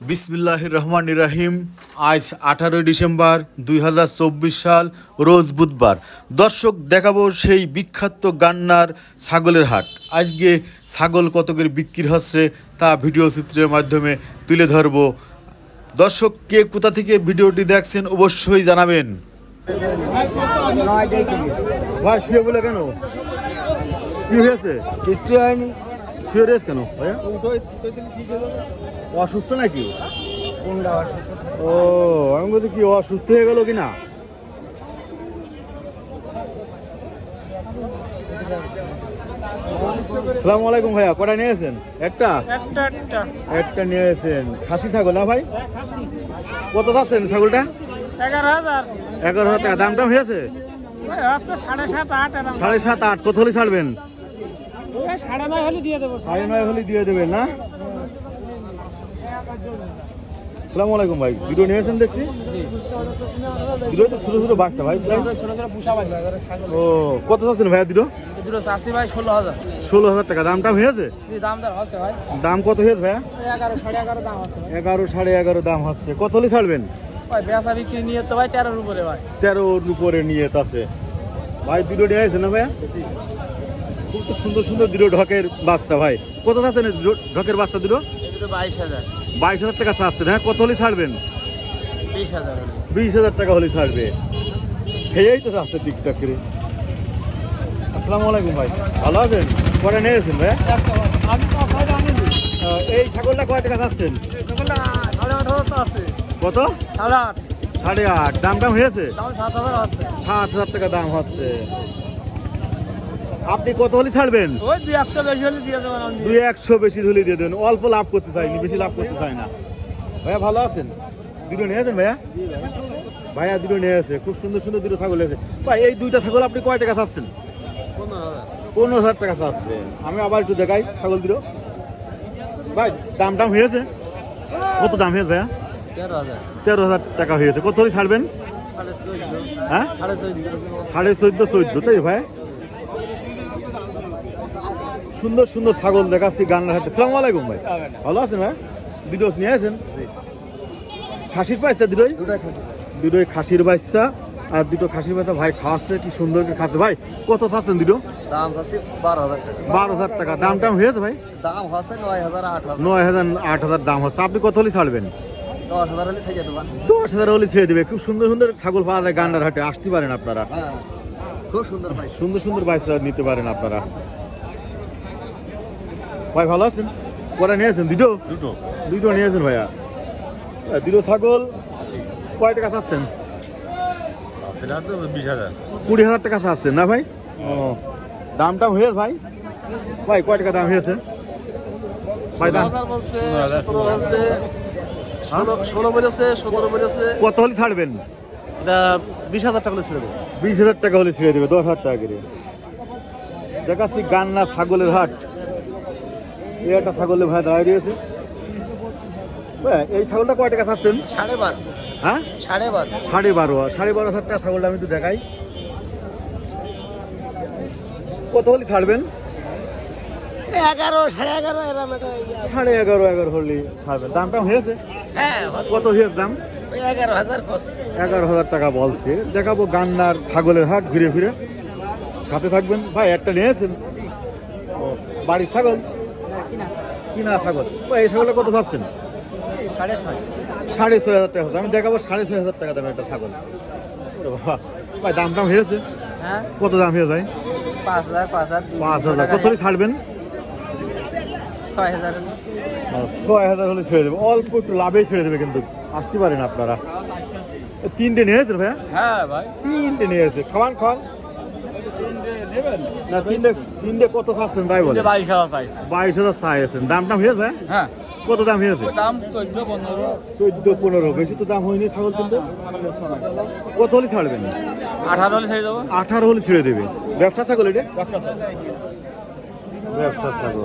बिस्मिल्लाहिर रहमानिर रहीम। आज 18 डिसेम्बर 2024 साल रोज बुधवार। दर्शक देखाबो सेई विख्यात गान्नार छागलेर हाट। आज के छागल कत करे बिक्री हच्छे ता भिडियो चित्रेर माध्यमे तुले धरबो। दर्शक के कोथा थेके भिडियोटी देखছেন अवश्यই জানাবেন। ভাই শুয়ে বলে কেন? কি হয়েছে? কিছু হয়নি। শুয়ে রেস কেন? ভাইয়া অসুস্থ নাকি? কোনটা অসুস্থ? ও আমি বলছি কি অসুস্থ হয়ে গেল কিনা। আসসালামু আলাইকুম ভাইয়া, কটা নিয়েছেন? একটা একটা নিয়েছেন। খাসি ছাগল না ভাই? কত যাচ্ছেন ছাগলটা? 11,000 টাকা। দামটা হয়েছে 7.5-8। কত হলে ছাড়বেন? 9.5 হলে দিয়ে দেবো। 9.5 হলে দিয়ে দেবেন না? আসসালামু আলাইকুম ভাই, ভিডিও নিয়েছেন দেখছি। ভিডিও তো ছোট ছোট বাচ্চা ভাই। ও কত চাচ্ছেন ভাইয়া? দুটো ভাই 16,000। 16,000 টাকা। দামটা হয়েছে? দাম কত হয়েছে ভাইয়া? 11-11.5 দাম আছে। 11-11.5 দাম হচ্ছে। কত হলে ছাড়বেন? ভাই বেচা বিক্রি নিয়ে তো ভাই 13-র উপরে। ভাই 13-র উপরে নিয়ত আছে ভাই। দুটো নিয়েছেন না ভাইয়া? খুব সুন্দর সুন্দর দুটো ঢকের বাচ্চা ভাই। কত চাচ্ছেন ঢকের বাচ্চা দুটো? 22,000। 22,000 টাকা চাচ্ছেন। হ্যাঁ, কত হলে ছাড়বেন? 20,000। 20,000 টাকা হলে ছাড়বে। এই তো চাচ্ছে টিকটক করে। আসসালামু আলাইকুম ভাই, ভালো আছেন? কটা নিয়েছেন ভাইয়া? এই ছাগলটা কয় টাকা চাচ্ছেন? কত? 8.5। দামটা হয়েছে? 7,000 টাকা দাম হচ্ছে। আপনি কত হলে ছাড়বেন? 2-100 বেশি হলে দিয়ে দেবেন। অল্প লাভ করতে চাইনি, বেশি লাভ করতে চাই না। ভাইয়া ভালো আছেন? দুটো নিয়েছেন ভাইয়া? ভাইয়া দুটো নিয়েছে। খুব সুন্দর সুন্দর দুটো ছাগল আছে ভাই। এই দুইটা ছাগল আপনি কয় টাকা চাচ্ছেন? 15,000 টাকা চাচ্ছে। আমি আবার একটু দেখাই ছাগল দুটো ভাই। দাম টাম হয়েছে? কত দাম হয়েছে ভাইয়া? 13,000 টাকা হয়েছে। কত হলে ছাড়বেন? হ্যাঁ, 14.5 তাই ভাই। সুন্দর সুন্দর ছাগল দেখাচ্ছি গান্নার হাটে। আসসালামু আলাইকুম ভাই, ভালো আছেন ভাই? দুটো নিয়ে আসেন। খাসির বাচ্চা দুটোই খাসির বাচ্চা। আর দুটো খাসির বাচ্চা ভাই খাওয়াচ্ছে, কি সুন্দর করে খাচ্ছে ভাই। কত চাচ্ছেন দুটো? দাম আছে 12,000 টাকা। দাম টাম হয়েছে ভাই? দাম হচ্ছে 9,000-8,000। 9,000-8,000 দাম হচ্ছে। আপনি কত হলে ছাড়বেন? 10,000 হলে ছেড়ে দেবেন। 10,000 হলে ছেড়ে দেবে। খুব সুন্দর সুন্দর ছাগল পাওয়া যায় গান্নার হাটে, আসতে পারেন আপনারা। খুব সুন্দর ভাই, সুন্দর সুন্দর বাচ্চা নিতে পারেন আপনারা। ভাই ভালো আছেন? কটা নিয়েছেন? দুটো নিয়েছেন ভাইয়া। দুটো ছাগল কয় টাকা চাচ্ছেন? 20,000 টাকা চাচ্ছেন না ভাই? ও দামটা হয়েছে ভাই? ভাই কয় টাকা দাম হয়েছে ভাই? দাম 16 বলেছে, 17 বলেছে। কত হলে ছাড়বেন? 20,000 টাকা হলে ছেড়ে দেবে। 20,000 টাকা হলে ছেড়ে দেবে। 10,000 টাকা করে দেখাচ্ছি গান্না ছাগলের হাট। এই একটা ছাগলের ভাই দাঁড়িয়ে রয়েছে। এই ছাগলটা কয় টাকা চাচ্ছেন? 12.5। হ্যাঁ, 12,500 টাকা ছাগলটা আমি একটু দেখাই। কত হলে ছাড়বেন? 11-11.5 এরকম। 11.5 হলে ছাড়বেন। দামটা হয়েছে? হ্যাঁ। কত হয়েছে দাম? 11,000 টাকা বলছে। দেখাবো গান্নার ছাগলের হাট ঘুরে ফিরে, সাথে থাকবেন ভাই। একটা নিয়েছেন? বাড়ির ছাগল? কিনা ছাগল। এই ছাগলটা কত চাচ্ছেন? 6,500 টাকা। আমি দেখাবো 6,500 টাকা দামের একটা ছাগল ভাই। দাম টাম হয়েছে? হ্যাঁ। কত দাম হয়ে যায়? 5,000। কত হলে ছাড়বেন? 6,000 হলে ছেড়ে দেবে। অল্প একটু লাভে ছেড়ে দেবে, কিন্তু আসতে পারেন আপনারা। 3টে নিয়েছেন ভাইয়া? হ্যাঁ ভাই, 3টে নিয়েছে। খাওয়ান না। 3টে কত চাচ্ছেন তাই বলে? 22,000 চাইছেন। দাম টাম হয়েছে? হ্যাঁ। কত দাম হয়েছে? দাম 14-15। 14-15। বেশি তো দাম হয়নি ছাগল কিন্তু। কত হলে ছাড়বেন? 18 হলে ছেড়ে দেবো। 18 হলে ছেড়ে দেবে। ব্যবসা ছাগল এটা? ব্যবসা ছাগল।